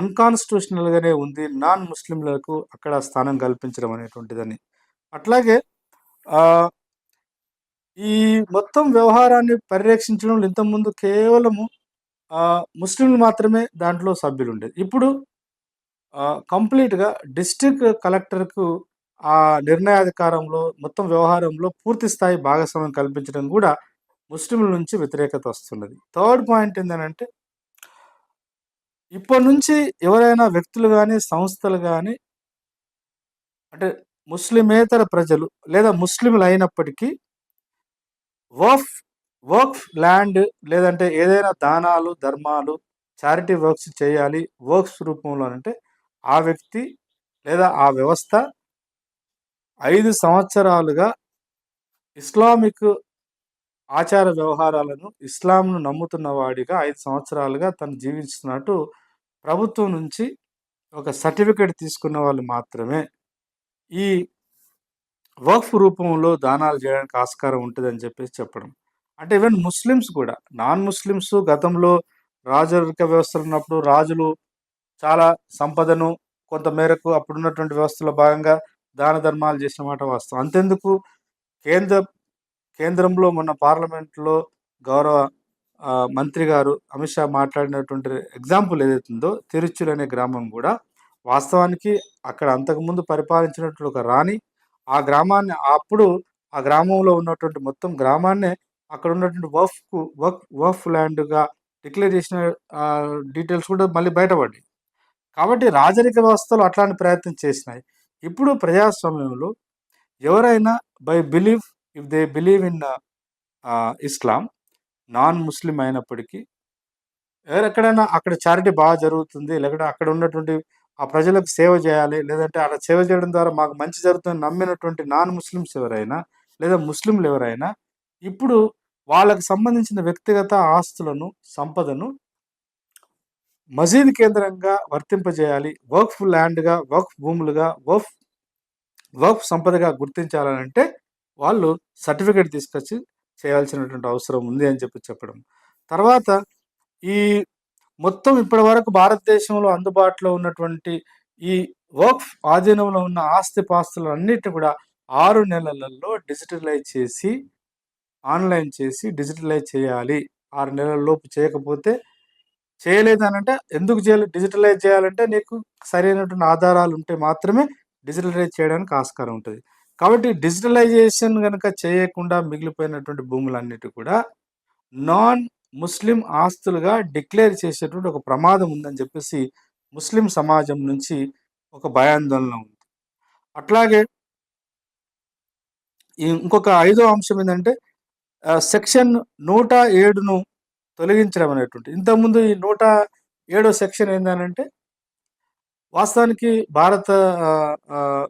అన్కాన్స్టిట్యూషనల్గానే ఉంది. నాన్ ముస్లింలకు అక్కడ స్థానం కల్పించడం అనేటువంటిదని. అట్లాగే ఈ మొత్తం వ్యవహారాన్ని పరిరక్షించడంలో ఇంతకుముందు కేవలము ముస్లింలు మాత్రమే దాంట్లో సభ్యులు ఉండేది. ఇప్పుడు కంప్లీట్గా డిస్ట్రిక్ట్ కలెక్టర్కు ఆ నిర్ణయాధికారంలో మొత్తం వ్యవహారంలో పూర్తి స్థాయి భాగస్వామ్యం కల్పించడం కూడా ముస్లింల నుంచి వ్యతిరేకత వస్తున్నది. థర్డ్ పాయింట్ ఏంటంటే ఇప్పటి నుంచి ఎవరైనా వ్యక్తులు కానీ సంస్థలు కానీ అంటే ముస్లిమేతర ప్రజలు లేదా ముస్లింలు అయినప్పటికీ వర్క్ ల్యాండ్ లేదంటే ఏదైనా దానాలు ధర్మాలు చారిటీ వర్క్స్ చేయాలి వర్క్స్ రూపంలో అంటే ఆ వ్యక్తి లేదా ఆ వ్యవస్థ 5 సంవత్సరాలుగా ఇస్లామిక్ ఆచార వ్యవహారాలను ఇస్లాంను నమ్ముతున్న వాడిగా 5 సంవత్సరాలుగా తను జీవిస్తున్నట్టు ప్రభుత్వం నుంచి ఒక సర్టిఫికేట్ తీసుకున్న వాళ్ళు మాత్రమే ఈ వక్ఫ్ రూపంలో దానాలు చేయడానికి ఆస్కారం ఉంటుందని చెప్పేసి చెప్పడం. అంటే ఈవెన్ ముస్లిమ్స్ కూడా నాన్ ముస్లిమ్స్ గతంలో రాజరిక వ్యవస్థలు ఉన్నప్పుడు రాజులు చాలా సంపదను కొంత మేరకు అప్పుడున్నటువంటి వ్యవస్థలో భాగంగా దాన ధర్మాలు చేసిన మాట వాస్తవం. అంతెందుకు కేంద్రంలో మొన్న పార్లమెంట్లో గౌరవ మంత్రి గారు అమిత్ షా మాట్లాడినటువంటి ఎగ్జాంపుల్ ఏదైతుందో తిరుచుల్ అనే గ్రామం కూడా వాస్తవానికి అక్కడ అంతకుముందు పరిపాలించినటువంటి ఒక రాణి ఆ గ్రామాన్ని అప్పుడు ఆ గ్రామంలో ఉన్నటువంటి మొత్తం గ్రామాన్నే అక్కడ ఉన్నటువంటి వక్ఫ్ ల్యాండ్గా డిక్లేర్ చేసిన డీటెయిల్స్ కూడా మళ్ళీ బయటపడ్డాయి. కాబట్టి రాజరిక వ్యవస్థలు అట్లాంటి ప్రయత్నం చేసినాయి. ఇప్పుడు ప్రజాస్వామ్యంలో ఎవరైనా if they believe in Islam non ముస్లిం అయినప్పటికీ ఎక్కడైనా అక్కడ చారిటీ బాగా జరుగుతుంది లేకపోతే అక్కడ ఉన్నటువంటి ఆ ప్రజలకు సేవ చేయాలి, లేదంటే అలా సేవ చేయడం ద్వారా మాకు మంచి జరుగుతుందని నమ్మినటువంటి నాన్ ముస్లిమ్స్ ఎవరైనా, లేదా ముస్లింలు ఎవరైనా ఇప్పుడు వాళ్ళకి సంబంధించిన వ్యక్తిగత ఆస్తులను, సంపదను మసీదు కేంద్రంగా వర్తింపజేయాలి. వక్ఫ్ ల్యాండ్‌గా, వక్ఫ్ భూములుగా, వక్ఫ్ సంపదగా గుర్తించాలనంటే వాళ్ళు సర్టిఫికేట్ తీసుకొచ్చి చేయాల్సినటువంటి అవసరం ఉంది అని చెప్పడం. తర్వాత ఈ మొత్తం ఇప్పటివరకు భారతదేశంలో అందుబాటులో ఉన్నటువంటి ఈ వక్ఫ్ ఆధీనంలో ఉన్న ఆస్తిపాస్తులన్నిటిని కూడా 6 నెలలలో డిజిటలైజ్ చేసి, ఆన్‌లైన్ చేసి డిజిటలైజ్ చేయాలి. 6 నెలల లోపు చేయకపోతే చేయలేదనంటే ఎందుకు డిజిటలైజ్ చేయాలంటే నీకు సరైనటువంటి ఆధారాలు ఉంటే మాత్రమే డిజిటలైజ్ చేయడానికి ఆస్కారం ఉంటది. కాబట్టి డిజిటలైజేషన్ గనక చేయకుండా మిగిలిపోయినటువంటి భూములన్నిటి కూడా నాన్ ముస్లిం ఆస్తులుగా డిక్లేర్ చేసేటువంటి ఒక ప్రమాదం ఉందని చెప్పేసి ముస్లిం సమాజం నుంచి ఒక భయాందోళన ఉంది. అట్లాగే ఇంకొక ఐదో అంశం ఏందంటే సెక్షన్ 107ను తొలగించడం అనేటువంటి. ఇంతకుముందు ఈ 107 సెక్షన్ ఏందనంటే వాస్తవానికి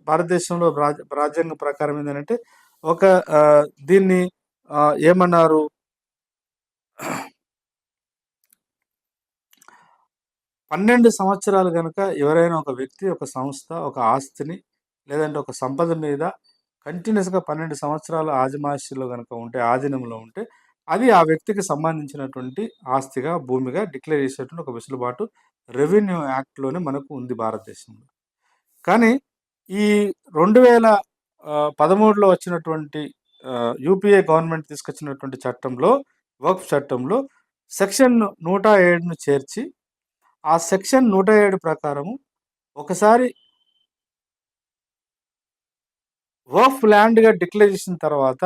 భారతదేశంలో రాజ్యాంగం ప్రకారం ఏందనంటే ఒక దీన్ని ఏమన్నారు 12 సంవత్సరాలు గనక ఎవరైనా ఒక వ్యక్తి, ఒక సంస్థ, ఒక ఆస్తిని లేదంటే ఒక సంపద మీద కంటిన్యూస్‌గా 12 సంవత్సరాలు ఆదిమాసిలో గనక ఉంటే, ఆధీనంలో ఉంటే అది ఆ వ్యక్తికి సంబంధించినటువంటి ఆస్తిగా, భూమిగా డిక్లేర్ చేసేటువంటి ఒక వెసులుబాటు రెవెన్యూ యాక్ట్‌లోనే మనకు ఉంది భారతదేశంలో. కానీ ఈ 2013లో వచ్చినటువంటి యూపీఏ గవర్నమెంట్ తీసుకొచ్చినటువంటి చట్టంలో, వక్ఫ్ చట్టంలో సెక్షన్ 107ను చేర్చి ఆ సెక్షన్ 107 ప్రకారము ఒకసారి వక్ఫ్ ల్యాండ్‌గా డిక్లేర్ చేసిన తర్వాత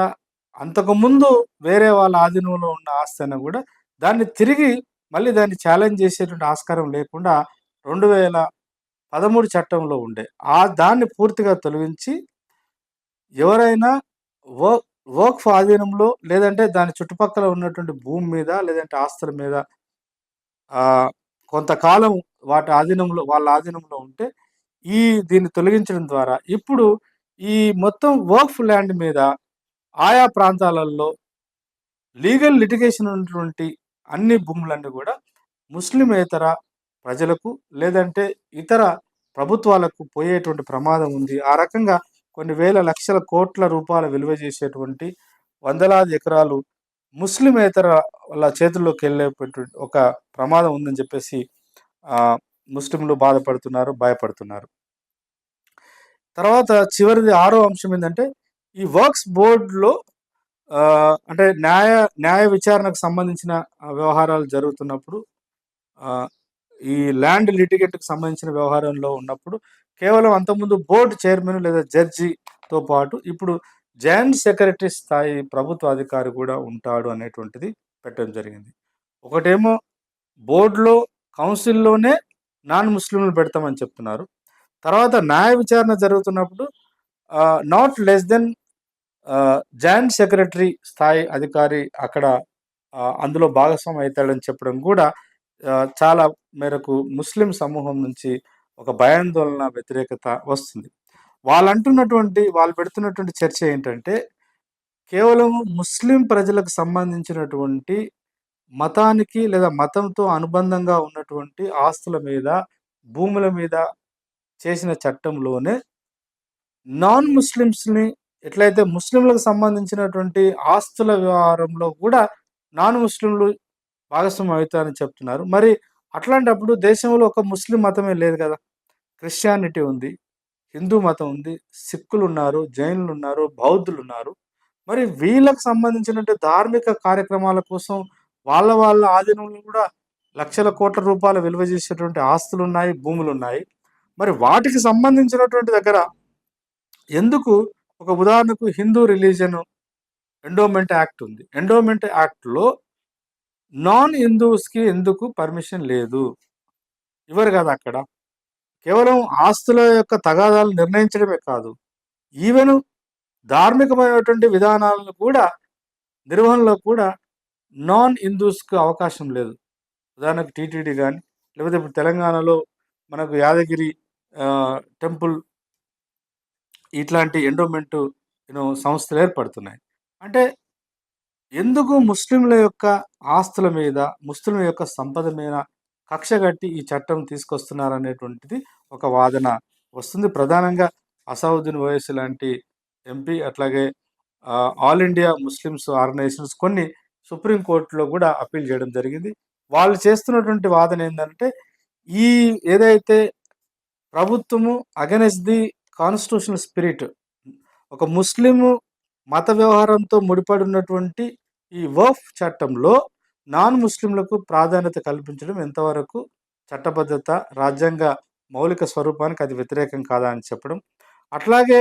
అంతకుముందు వేరే వాళ్ళ ఆధీనంలో ఉన్న ఆస్తి అయినా కూడా దాన్ని తిరిగి మళ్ళీ దాన్ని ఛాలెంజ్ చేసేటువంటి ఆస్కారం లేకుండా 2013 చట్టంలో ఉండే. దాన్ని పూర్తిగా తొలగించి ఎవరైనా వక్ఫ్ ఆధీనంలో లేదంటే దాని చుట్టుపక్కల ఉన్నటువంటి భూమి మీద లేదంటే ఆస్తుల మీద కొంతకాలం వాళ్ళ ఆధీనంలో ఉంటే దీన్ని తొలగించడం ద్వారా ఇప్పుడు ఈ మొత్తం వక్ఫ్ ల్యాండ్ మీద ఆయా ప్రాంతాలలో లీగల్ లిటిగేషన్ ఉన్నటువంటి అన్ని భూములన్నీ కూడా ముస్లిమేతర ప్రజలకు లేదంటే ఇతర ప్రభుత్వాలకు పోయేటువంటి ప్రమాదం ఉంది. ఆ రకంగా కొన్ని వేల లక్షల కోట్ల రూపాయల విలువ చేసేటువంటి వందలాది ఎకరాలు ముస్లిమేతర వాళ్ళ చేతుల్లోకి వెళ్ళేటువంటి ఒక ప్రమాదం ఉందని చెప్పేసి ముస్లింలు బాధపడుతున్నారు, భయపడుతున్నారు. తర్వాత చివరిది 6వ అంశం ఏంటంటే ఈ వర్క్స్ బోర్డులో అంటే న్యాయ విచారణకు సంబంధించిన వ్యవహారాలు జరుగుతున్నప్పుడు ఈ ల్యాండ్ లిటిగేట్‌కి సంబంధించిన వ్యవహారంలో ఉన్నప్పుడు కేవలం అంతకుముందు బోర్డు చైర్మన్ లేదా జడ్జితో పాటు ఇప్పుడు జాయింట్ సెక్రటరీ స్థాయి ప్రభుత్వ అధికారి కూడా ఉంటాడు అనేటువంటిది పెట్టడం జరిగింది. ఒకటేమో బోర్డులో, కౌన్సిల్‌లోనే నాన్ ముస్లింలు పెడతామని చెప్తున్నారు. తర్వాత న్యాయ విచారణ జరుగుతున్నప్పుడు not less than joint secretary స్థాయి అధికారి అక్కడ అందులో భాగస్వామి అవుతాడని చెప్పడం కూడా చాలా మేరకు ముస్లిం సమూహం నుంచి ఒక భయాందోళన, వ్యతిరేకత వస్తుంది. వాళ్ళు పెడుతున్నటువంటి చర్చ ఏంటంటే కేవలం ముస్లిం ప్రజలకు సంబంధించినటువంటి మతానికి లేదా మతంతో అనుబంధంగా ఉన్నటువంటి ఆస్తుల మీద, భూముల మీద చేసిన చట్టంలోనే నాన్ ముస్లిమ్స్‌ని ఎట్లయితే ముస్లింలకు సంబంధించినటువంటి ఆస్తుల వ్యవహారంలో కూడా నాన్ ముస్లింలు భాగస్వామ్యం అవుతారని చెప్తున్నారు. మరి అట్లాంటప్పుడు దేశంలో ఒక ముస్లిం మతమే లేదు కదా! క్రిస్టియానిటీ ఉంది, హిందూ మతం ఉంది, సిక్కులున్నారు, జైనులున్నారు, బౌద్ధులున్నారు. మరి వీళ్ళకి సంబంధించినటువంటి ధార్మిక కార్యక్రమాల కోసం వాళ్ళ ఆధీనంలో కూడా లక్షల కోట్ల రూపాయల విలువ చేసేటువంటి ఆస్తులున్నాయి, భూములున్నాయి. మరి వాటికి సంబంధించినటువంటి దగ్గర ఎందుకు ఒక ఉదాహరణకు హిందూ రిలీజియన్ ఎండోమెంట్ యాక్ట్ ఉంది. ఎండోమెంట్ యాక్ట్‌లో నాన్ హిందూస్‌కి ఎందుకు పర్మిషన్ లేదు? ఇవ్వరు కదా అక్కడ. కేవలం ఆస్తుల యొక్క తగాదాలు నిర్ణయించడమే కాదు, ఈవెన్ ధార్మికమైనటువంటి విధానాలను కూడా నిర్వహణలో కూడా నాన్ హిందూస్‌కి అవకాశం లేదు. ఉదాహరణకు టీటీడీ గాని, లేకపోతే ఇప్పుడు తెలంగాణలో మనకు యాదగిరి టెంపుల్ ఇట్లాంటి ఎండోమెంట్ సంస్థలు ఏర్పడుతున్నాయి. అంటే ఎందుకు ముస్లింల యొక్క ఆస్తుల మీద, ముస్లింల యొక్క సంపద మీద కక్షగట్టి ఈ చట్టం తీసుకొస్తున్నారనేటువంటిది ఒక వాదన వస్తుంది. ప్రధానంగా అసదుద్దీన్ ఓవైసీ లాంటి ఎంపీ, అట్లాగే ఆల్ ఇండియా ముస్లిమ్స్ ఆర్గనైజేషన్స్ కొన్ని సుప్రీం కోర్టులో కూడా అప్పీల్ చేయడం జరిగింది. వాళ్ళు చేస్తున్నటువంటి వాదన ఏందంటే, ఈ ఏదైతే ప్రభుత్వము అగైన్స్ట్ ది కాన్స్టిట్యూషనల్ స్పిరిట్, ఒక ముస్లిము మత వ్యవహారంతో ముడిపడి ఉన్నటువంటి ఈ వక్ఫ్ చట్టంలో నాన్ ముస్లింలకు ప్రాధాన్యత కల్పించడం ఎంతవరకు చట్టబద్ధత, రాజ్యాంగ మౌలిక స్వరూపానికి అది వ్యతిరేకం కాదా అని చెప్పడం. అట్లాగే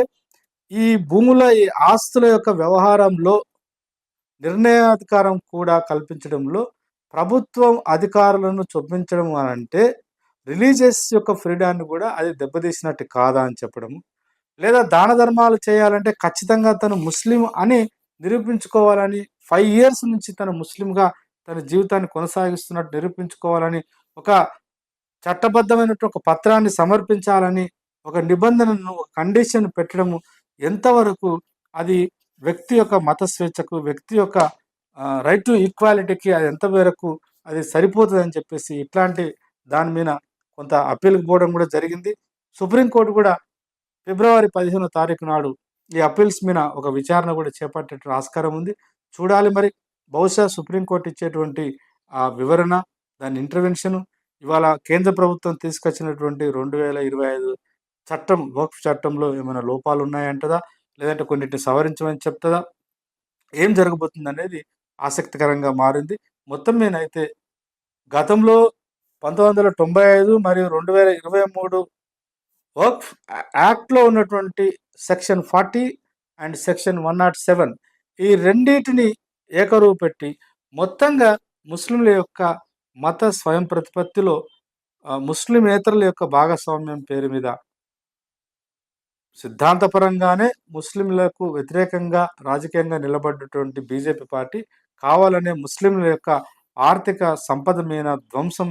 ఈ భూముల, ఈ ఆస్తుల యొక్క వ్యవహారంలో నిర్ణయాధికారం కూడా కల్పించడంలో ప్రభుత్వం అధికారులను చొప్పించడం అనంటే రిలీజియస్ యొక్క ఫ్రీడాన్ని కూడా అది దెబ్బతీసినట్టు కాదా అని చెప్పడం. లేదా దాన ధర్మాలు చేయాలంటే ఖచ్చితంగా తను ముస్లిం అని నిరూపించుకోవాలని, 5 ఇయర్స్ నుంచి తను ముస్లింగా తన జీవితాన్ని కొనసాగిస్తున్నట్టు నిరూపించుకోవాలని, ఒక చట్టబద్ధమైనటువంటి ఒక పత్రాన్ని సమర్పించాలని, ఒక నిబంధనను, ఒక కండిషన్ పెట్టడము ఎంతవరకు అది వ్యక్తి యొక్క మత స్వేచ్ఛకు, వ్యక్తి యొక్క రైట్ టు ఈక్వాలిటీకి అది ఎంత మేరకు అది సరిపోతుందని చెప్పేసి ఇట్లాంటి దాని మీద కొంత అప్పీల్కి పోవడం కూడా జరిగింది. సుప్రీంకోర్టు కూడా ఫిబ్రవరి 15వ తారీఖు నాడు ఈ అప్పీల్స్ మీద ఒక విచారణ కూడా చేపట్టేటువంటి ఆస్కారం ఉంది. చూడాలి మరి, బహుశా సుప్రీంకోర్టు ఇచ్చేటువంటి ఆ వివరణ, దాని ఇంటర్వెన్షన్, ఇవాళ కేంద్ర ప్రభుత్వం తీసుకొచ్చినటువంటి 2025 చట్టం, వక్ఫ్ చట్టంలో ఏమైనా లోపాలు ఉన్నాయంటదా, లేదంటే కొన్నిటిని సవరించమని చెప్తుందా, ఏం జరగబోతుంది అనేది ఆసక్తికరంగా మారింది. మొత్తం మీద అయితే గతంలో 1995 మరియు 2023 వక్ఫ్ యాక్ట్‌లో ఉన్నటువంటి సెక్షన్ 40 అండ్ సెక్షన్ 107 ఈ రెండిటిని ఏకరువు పెట్టి మొత్తంగా ముస్లింల యొక్క మత స్వయం ప్రతిపత్తిలో ముస్లిమేతరుల యొక్క భాగస్వామ్యం పేరు మీద సిద్ధాంతపరంగానే ముస్లింలకు వ్యతిరేకంగా రాజకీయంగా నిలబడ్డటువంటి బీజేపీ పార్టీ కావాలనే ముస్లింల యొక్క ఆర్థిక సంపద మీద ధ్వంసం,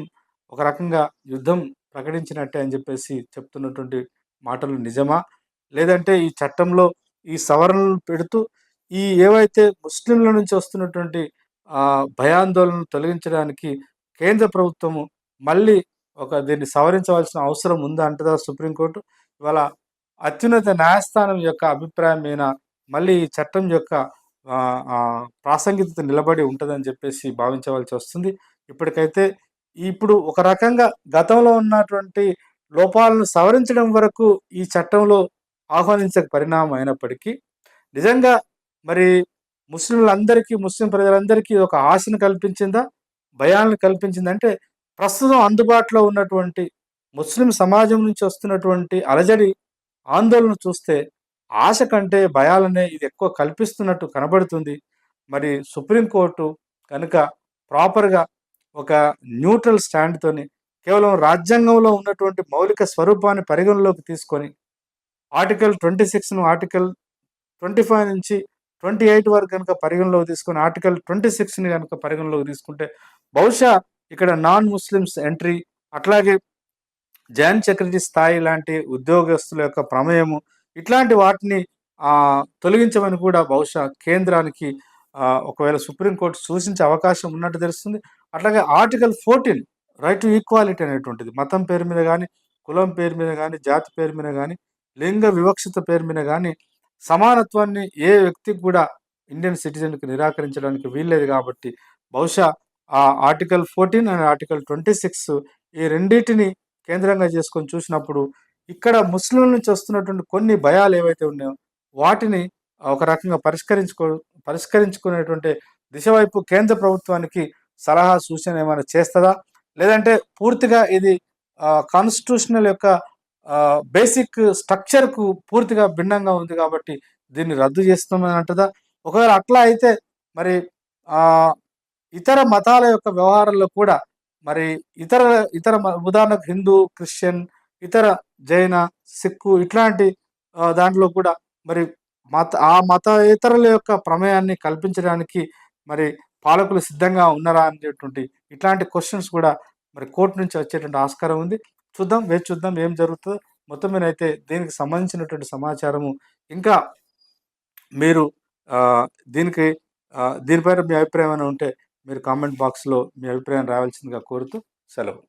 ఒక రకంగా యుద్ధం ప్రకటించినట్టే అని చెప్పేసి చెప్తున్నటువంటి మాటలు నిజమా? లేదంటే ఈ చట్టంలో ఈ సవరణలు పెడుతూ ఈ ఏవైతే ముస్లింల నుంచి వస్తున్నటువంటి భయాందోళనలు తొలగించడానికి కేంద్ర ప్రభుత్వము మళ్ళీ దీన్ని సవరించవలసిన అవసరం ఉందా అంటదా సుప్రీంకోర్టు? ఇవాళ అత్యున్నత న్యాయస్థానం యొక్క అభిప్రాయం మీద మళ్ళీ ఈ చట్టం యొక్క ప్రాసంగికత నిలబడి ఉంటుందని చెప్పేసి భావించవలసి వస్తుంది. ఇప్పటికైతే ఇప్పుడు ఒక రకంగా గతంలో ఉన్నటువంటి లోపాలను సవరించడం వరకు ఈ చట్టంలో ఆహ్వానించక పరిణామం అయినప్పటికీ, నిజంగా మరి ముస్లింలందరికీ, ముస్లిం ప్రజలందరికీ ఒక ఆశను కల్పించిందా, భయాలను కల్పించిందంటే ప్రస్తుతం అందుబాటులో ఉన్నటువంటి ముస్లిం సమాజం నుంచి వస్తున్నటువంటి అలజడి, ఆందోళన చూస్తే ఆశ కంటే భయాలనే ఇది ఎక్కువ కల్పిస్తున్నట్టు కనబడుతుంది. మరి సుప్రీంకోర్టు కనుక ప్రాపర్‌గా ఒక న్యూట్రల్ స్టాండ్‌తోని కేవలం రాజ్యాంగంలో ఉన్నటువంటి మౌలిక స్వరూపాన్ని పరిగణలోకి తీసుకొని ఆర్టికల్ 26ను ఆర్టికల్ 25 నుంచి 28 వరకు కనుక పరిగణలోకి తీసుకొని ఆర్టికల్ 26ని కనుక పరిగణలోకి తీసుకుంటే బహుశా ఇక్కడ నాన్ ముస్లిమ్స్ ఎంట్రీ, అట్లాగే జాయింట్ సెక్రటరీ స్థాయి లాంటి ఉద్యోగస్తుల యొక్క ప్రమేయము, ఇట్లాంటి వాటిని తొలగించమని కూడా బహుశా కేంద్రానికి ఒకవేళ సుప్రీంకోర్టు సూచించే అవకాశం ఉన్నట్టు తెలుస్తుంది. అట్లాగే ఆర్టికల్ 14 రైట్ టు ఈక్వాలిటీ అనేటువంటిది మతం పేరు మీద కానీ, కులం పేరు మీద కానీ, జాతి పేరు మీద కానీ, లింగ వివక్షత పేరు మీద కానీ సమానత్వాన్ని ఏ వ్యక్తికి కూడా ఇండియన్ సిటిజన్కి నిరాకరించడానికి వీల్లేదు. కాబట్టి బహుశా ఆ ఆర్టికల్ 14 అండ్ ఆర్టికల్ 26 ఈ రెండింటిని కేంద్రంగా చేసుకొని చూసినప్పుడు ఇక్కడ ముస్లింల నుంచి వస్తున్నటువంటి కొన్ని భయాలు ఏవైతే ఉన్నాయో వాటిని ఒక రకంగా పరిష్కరించుకునేటువంటి దిశ వైపు కేంద్ర ప్రభుత్వానికి సలహా సూచన ఏమైనా చేస్తుందా, లేదంటే పూర్తిగా ఇది కాన్స్టిట్యూషనల్ యొక్క బేసిక్ స్ట్రక్చర్కు పూర్తిగా భిన్నంగా ఉంది కాబట్టి దీన్ని రద్దు చేస్తామని అంటదా? ఒకవేళ అట్లా అయితే మరి ఇతర మతాల యొక్క వ్యవహారంలో కూడా మరి ఇతర ఇతర ఉదాహరణకు హిందూ, క్రిస్టియన్, ఇతర జైన, సిక్కు ఇట్లాంటి దాంట్లో కూడా మరి మతేతరుల యొక్క ప్రమేయాన్ని కల్పించడానికి మరి పాలకులు సిద్ధంగా ఉన్నారా అనేటువంటి ఇట్లాంటి క్వశ్చన్స్ కూడా మరి కోర్టు నుంచి వచ్చేటువంటి ఆస్కారం ఉంది. చూద్దాం, వేచి చూద్దాం ఏం జరుగుతుందో. మొత్తం మీద అయితే దీనికి సంబంధించినటువంటి సమాచారము ఇంకా మీరు దీనికి దీనిపైన మీ అభిప్రాయం ఏమైనా ఉంటే మీరు కామెంట్ బాక్స్లో మీ అభిప్రాయం రావాల్సిందిగా కోరుతూ సెలవు.